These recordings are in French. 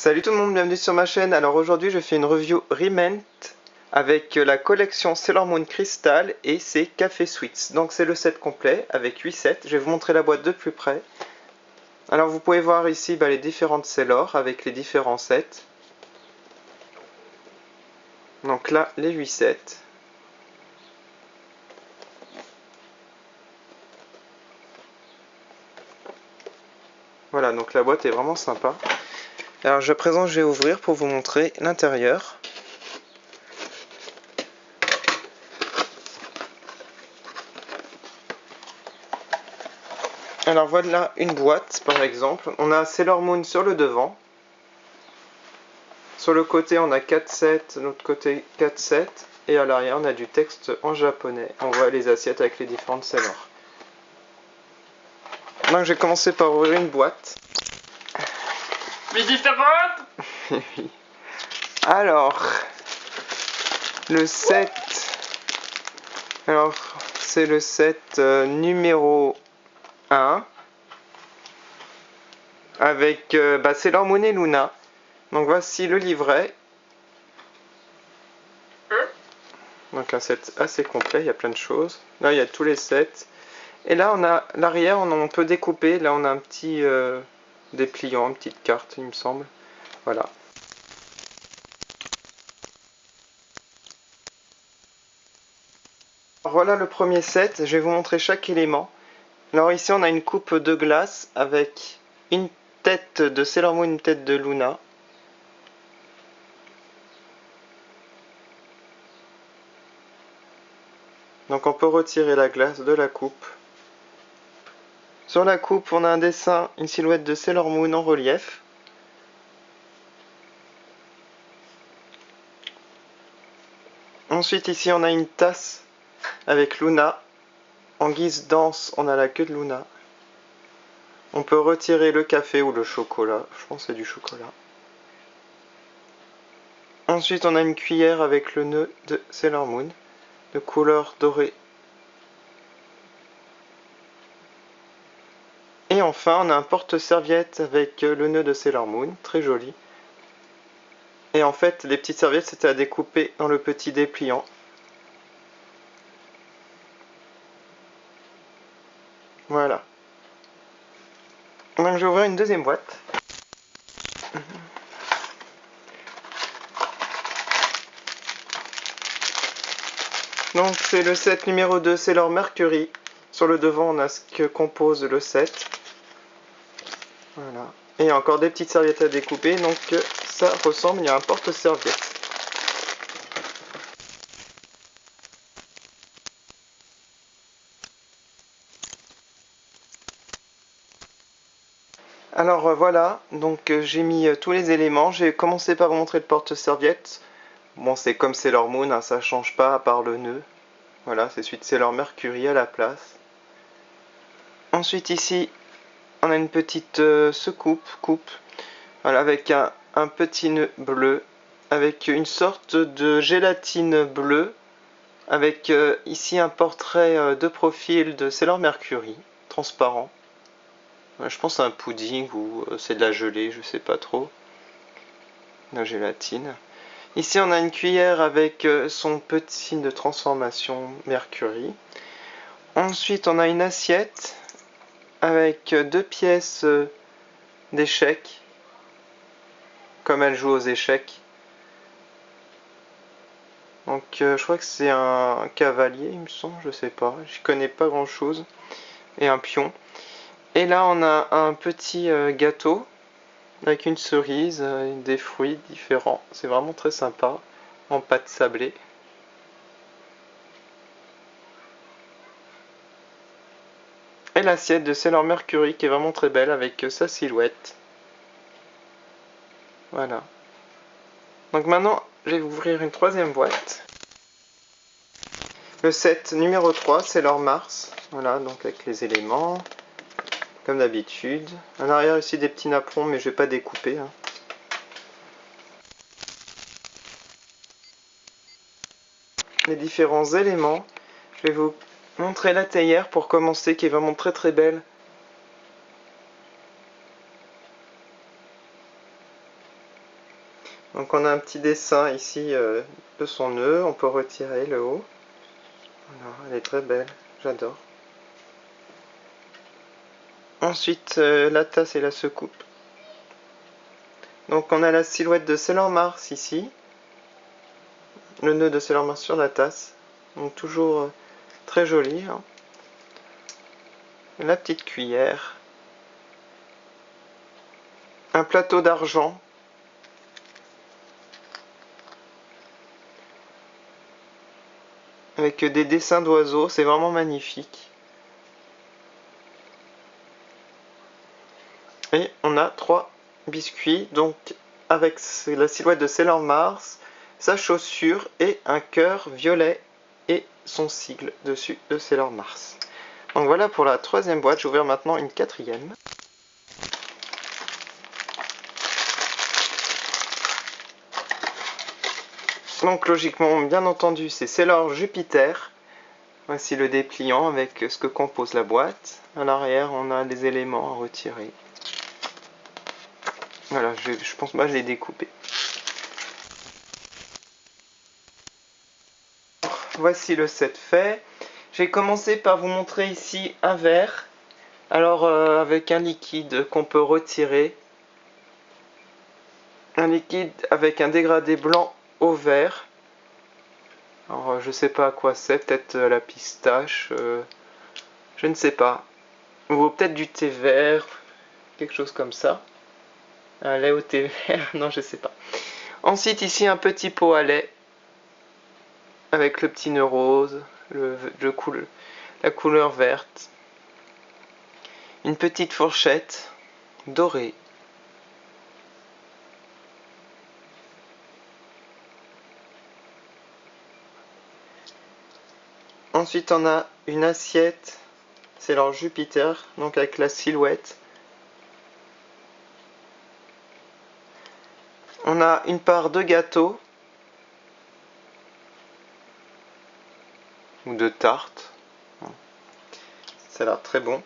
Salut tout le monde, bienvenue sur ma chaîne. Alors aujourd'hui je fais une review Rement avec la collection Sailor Moon Crystal et ses Café Sweets. Donc c'est le set complet avec 8 sets. Je vais vous montrer la boîte de plus près. Alors vous pouvez voir ici les différentes Sailor avec les différents sets. Donc là les 8 sets. Voilà, donc la boîte est vraiment sympa. Alors je vais ouvrir pour vous montrer l'intérieur. Alors voilà une boîte par exemple. On a Sailor Moon sur le devant. Sur le côté on a 4 sets, de l'autre côté 4 sets. Et à l'arrière on a du texte en japonais. On voit les assiettes avec les différentes Sailor. Donc je vais commencer par ouvrir une boîte. Mais différentes. Alors, le set. Alors, c'est le set numéro 1. Avec Sailor Moon et Luna. Donc voici le livret. Donc un set assez complet, il y a plein de choses. Là il y a tous les sets. Et là on a l'arrière, on peut découper. Là on a un petit dépliant, une petite carte il me semble. Voilà. Voilà le premier set, je vais vous montrer chaque élément. Alors ici on a une coupe de glace avec une tête de Sailor Moon, une tête de Luna. Donc on peut retirer la glace de la coupe. Sur la coupe on a un dessin, une silhouette de Sailor Moon en relief. Ensuite ici on a une tasse avec Luna. En guise d'anse on a la queue de Luna. On peut retirer le café ou le chocolat, je pense que c'est du chocolat. Ensuite on a une cuillère avec le nœud de Sailor Moon, de couleur dorée. Et enfin on a un porte-serviette avec le nœud de Sailor Moon, très joli. Et en fait les petites serviettes c'était à découper dans le petit dépliant. Voilà. Donc je vais ouvrir une deuxième boîte. Donc c'est le set numéro 2, Sailor Mercury. Sur le devant on a ce que compose le set. Voilà. Et encore des petites serviettes à découper, donc ça ressemble, il y a un porte-serviette. Alors voilà, donc j'ai mis tous les éléments. J'ai commencé par vous montrer le porte-serviette. Bon, c'est comme Sailor Moon, hein, ça change pas à part le nœud. Voilà, c'est celui de Sailor Mercury à la place. Ensuite ici, on a une petite coupe, voilà, avec un petit nœud bleu, avec une sorte de gélatine bleue, avec ici un portrait de profil de Sailor Mercury, transparent. Je pense à un pudding ou c'est de la gelée, je sais pas trop. La gélatine. Ici on a une cuillère avec son petit signe de transformation Mercury. Ensuite on a une assiette avec deux pièces d'échecs, comme elle joue aux échecs. Donc je crois que c'est un cavalier il me semble, je sais pas, je connais pas grand chose. Et un pion. Et là on a un petit gâteau avec une cerise, des fruits différents. C'est vraiment très sympa, en pâte sablée. Et l'assiette de Sailor Mercury qui est vraiment très belle avec sa silhouette. Voilà. Donc maintenant, je vais vous ouvrir une troisième boîte. Le set numéro 3, Sailor Mars. Voilà, donc avec les éléments, comme d'habitude. En arrière ici des petits napperons, mais je vais pas découper. Hein. Les différents éléments. Je vais vous montrer la théière pour commencer, qui est vraiment très très belle. Donc on a un petit dessin ici de son nœud, on peut retirer le haut. Voilà, elle est très belle, j'adore. Ensuite la tasse et la secoupe. Donc on a la silhouette de Sailor Mars ici. Le nœud de Sailor Mars sur la tasse. Donc toujours très joli. Hein. La petite cuillère. Un plateau d'argent. Avec des dessins d'oiseaux, c'est vraiment magnifique. Et on a 3 biscuits, donc avec la silhouette de Sailor Mars, sa chaussure et un cœur violet et son sigle dessus de Sailor Mars. Donc voilà pour la 3e boîte, j'ouvre maintenant une 4e. Donc logiquement, bien entendu, c'est Sailor Jupiter. Voici le dépliant avec ce que compose la boîte. À l'arrière, on a des éléments à retirer. Voilà, je pense pas que je l'ai découpé. Voici le set fait. J'ai commencé par vous montrer ici un verre. Alors avec un liquide qu'on peut retirer. Un liquide avec un dégradé blanc au vert. Alors je sais pas à quoi c'est, peut-être la pistache, je ne sais pas. Ou peut-être du thé vert, quelque chose comme ça. Un lait au thé vert, non je sais pas. Ensuite ici un petit pot à lait. Avec le petit nœud rose, la couleur verte. Une petite fourchette dorée. Ensuite on a une assiette, c'est leur Jupiter, donc avec la silhouette. On a une part de gâteau. Ou de tarte. Ça a l'air très bon.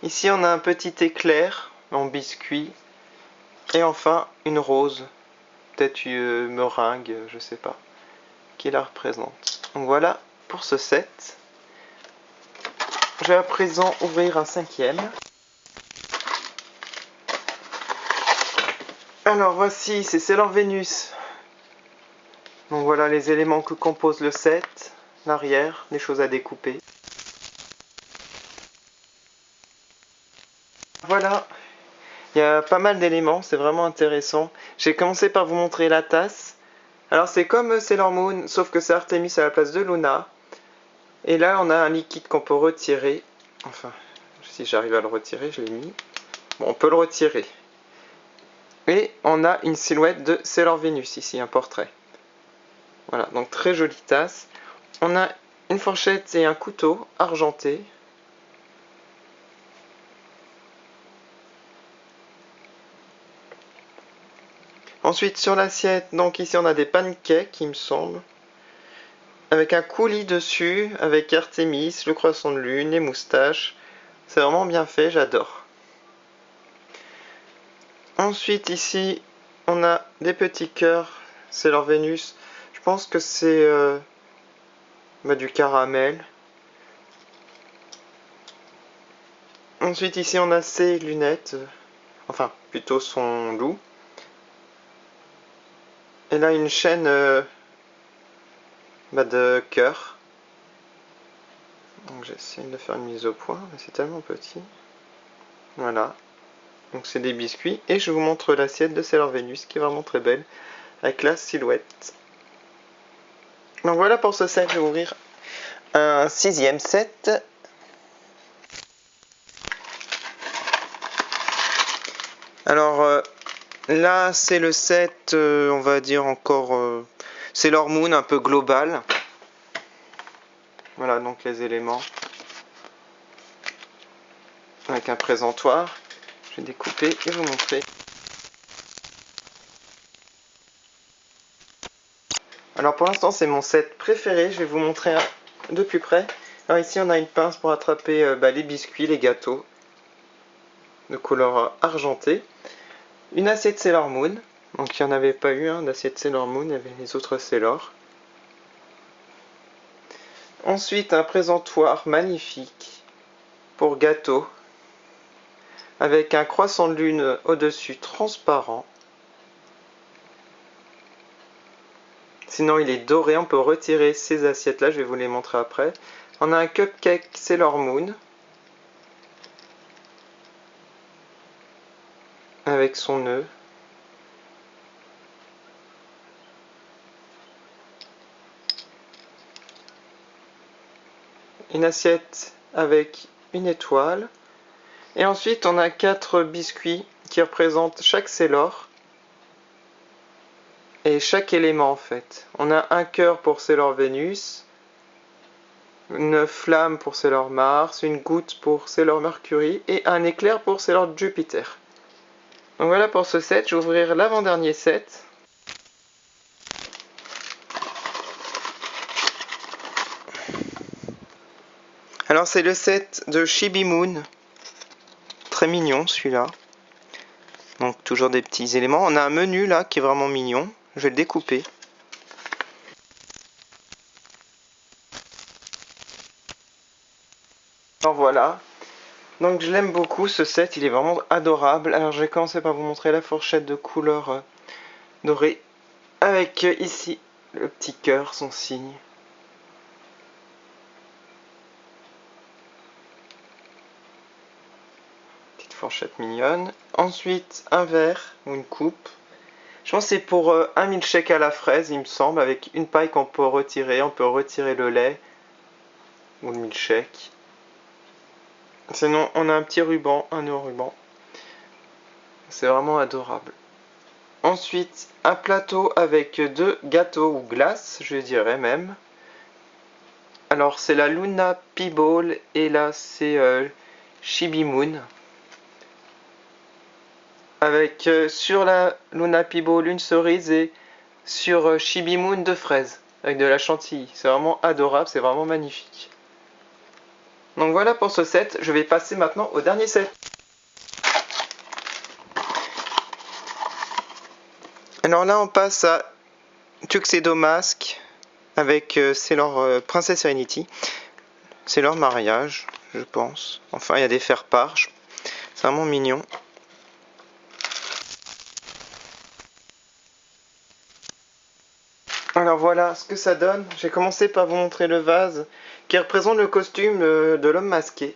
Ici on a un petit éclair en biscuit. Et enfin une rose. Peut-être une meringue, je sais pas. Qui la représente. Donc voilà pour ce set. Je vais à présent ouvrir un 5e. Alors voici, c'est Sailor Venus. Donc voilà les éléments que compose le set. L'arrière, des choses à découper. Voilà, il y a pas mal d'éléments, c'est vraiment intéressant. J'ai commencé par vous montrer la tasse. Alors c'est comme Sailor Moon, sauf que c'est Artemis à la place de Luna. Et là on a un liquide qu'on peut retirer. Enfin, si j'arrive à le retirer, je l'ai mis. Bon, on peut le retirer. Et on a une silhouette de Sailor Venus ici, un portrait. Voilà, donc très jolie tasse. On a une fourchette et un couteau argenté. Ensuite sur l'assiette, donc ici on a des pancakes il me semble. Avec un coulis dessus, avec Artemis, le croissant de lune, les moustaches. C'est vraiment bien fait, j'adore. Ensuite ici on a des petits cœurs, c'est leur Vénus. Je pense que c'est du caramel. Ensuite ici on a ses lunettes, enfin plutôt son loup. Et là une chaîne de cœur. Donc j'essaie de faire une mise au point, mais c'est tellement petit. Voilà. Donc c'est des biscuits. Et je vous montre l'assiette de Sailor Venus qui est vraiment très belle. Avec la silhouette. Donc voilà pour ce set, je vais ouvrir un 6e set. Alors là c'est le set, on va dire encore Sailor Moon un peu global. Voilà donc les éléments. Avec un présentoir. Je vais découper et vous montrer. Alors pour l'instant c'est mon set préféré, je vais vous montrer de plus près. Alors ici on a une pince pour attraper les biscuits, les gâteaux de couleur argentée. Une assiette Sailor Moon. Donc il n'y en avait pas eu d'assiette Sailor Moon, il y avait les autres Sailor. Ensuite un présentoir magnifique pour gâteau avec un croissant de lune au-dessus transparent. Sinon il est doré, on peut retirer ces assiettes là, je vais vous les montrer après. On a un cupcake Sailor Moon avec son nœud. Une assiette avec une étoile. Et ensuite on a 4 biscuits qui représentent chaque Sailor. Et chaque élément en fait. On a un cœur pour Sailor Vénus, une flamme pour Sailor Mars, une goutte pour Sailor Mercury et un éclair pour Sailor Jupiter. Donc voilà pour ce set, je vais ouvrir l'avant-dernier set. Alors c'est le set de Chibi Moon, très mignon celui-là. Donc toujours des petits éléments. On a un menu là qui est vraiment mignon, je vais le découper. Alors voilà, donc je l'aime beaucoup ce set, il est vraiment adorable. Alors je vais commencer par vous montrer la fourchette de couleur dorée, avec ici le petit cœur, son signe. Petite fourchette mignonne. Ensuite un verre ou une coupe. Je pense que c'est pour un milkshake à la fraise il me semble, avec une paille qu'on peut retirer. On peut retirer le lait ou le milkshake. Sinon on a un petit ruban, un nœud ruban. C'est vraiment adorable. Ensuite, un plateau avec 2 gâteaux ou glaces, je dirais même. Alors, c'est la Luna P-Ball et là, c'est Chibi Moon. Avec sur la Luna P-Ball une cerise et sur Chibi Moon 2 fraises avec de la chantilly. C'est vraiment adorable, c'est vraiment magnifique. Donc voilà pour ce set, je vais passer maintenant au dernier set. Alors là, on passe à Tuxedo Mask avec Sailor Princess Serenity. C'est leur mariage, je pense. Enfin, il y a des faire-part. C'est vraiment mignon. Alors voilà ce que ça donne. J'ai commencé par vous montrer le vase qui représente le costume de l'homme masqué.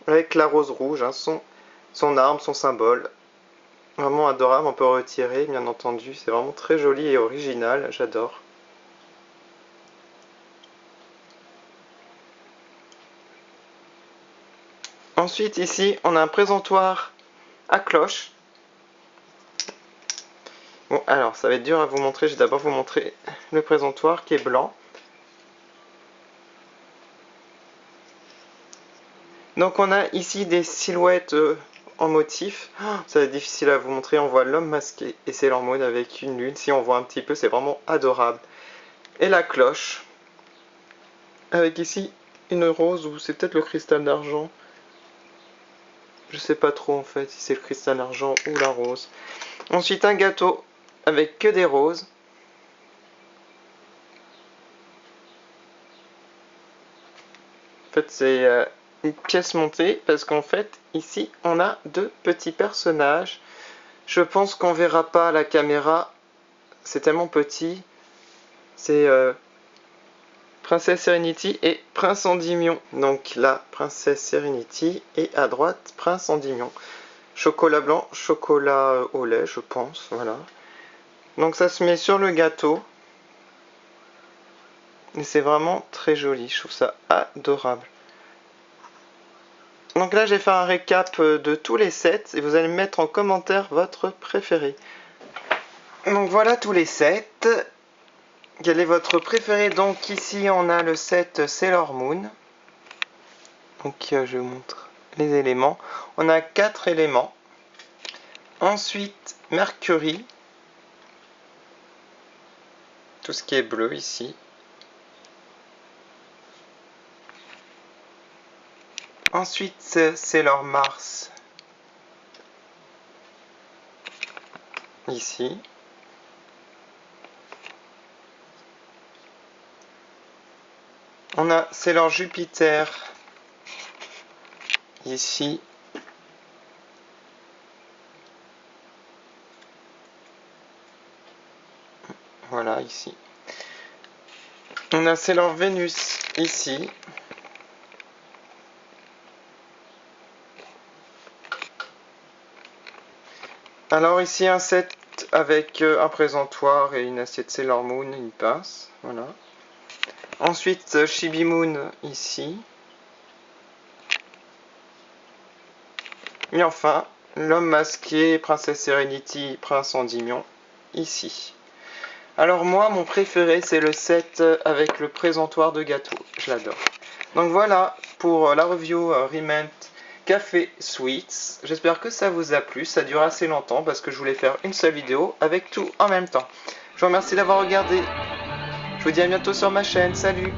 Avec la rose rouge, son arme, son symbole. Vraiment adorable, on peut retirer bien entendu. C'est vraiment très joli et original, j'adore. Ensuite ici on a un présentoir à cloche. Bon alors ça va être dur à vous montrer, je vais d'abord vous montrer le présentoir qui est blanc. Donc on a ici des silhouettes en motif. Ça va être difficile à vous montrer, on voit l'homme masqué et Sailor Moon avec une lune. Si on voit un petit peu, c'est vraiment adorable. Et la cloche, avec ici une rose ou c'est peut-être le cristal d'argent. Je sais pas trop en fait si c'est le cristal d'argent ou la rose. Ensuite un gâteau avec que des roses. En fait c'est une pièce montée parce qu'en fait ici on a 2 petits personnages. Je pense qu'on verra pas à la caméra, c'est tellement petit. C'est Princesse Serenity et Prince Endymion. Donc là, Princesse Serenity et à droite, Prince Endymion. Chocolat blanc, chocolat au lait, je pense, voilà. Donc ça se met sur le gâteau. Et c'est vraiment très joli, je trouve ça adorable. Donc là, j'ai fait un récap de tous les sets et vous allez me mettre en commentaire votre préféré. Donc voilà tous les sets. Quel est votre préféré? Donc ici on a le set Sailor Moon. Donc je vous montre les éléments. On a 4 éléments. Ensuite Mercury. Tout ce qui est bleu ici. Ensuite Sailor Mars. Ici. On a Sailor Jupiter ici. Voilà, ici. On a Sailor Vénus ici. Alors ici un set avec un présentoir et une assiette Sailor Moon, une pince. Voilà. Ensuite Chibi Moon ici. Et enfin, l'homme masqué, Princesse Serenity, Prince Endymion, ici. Alors moi, mon préféré, c'est le set avec le présentoir de gâteau. Je l'adore. Donc voilà pour la review Rement Café Sweets. J'espère que ça vous a plu. Ça dure assez longtemps parce que je voulais faire une seule vidéo avec tout en même temps. Je vous remercie d'avoir regardé. Je vous dis à bientôt sur ma chaîne. Salut!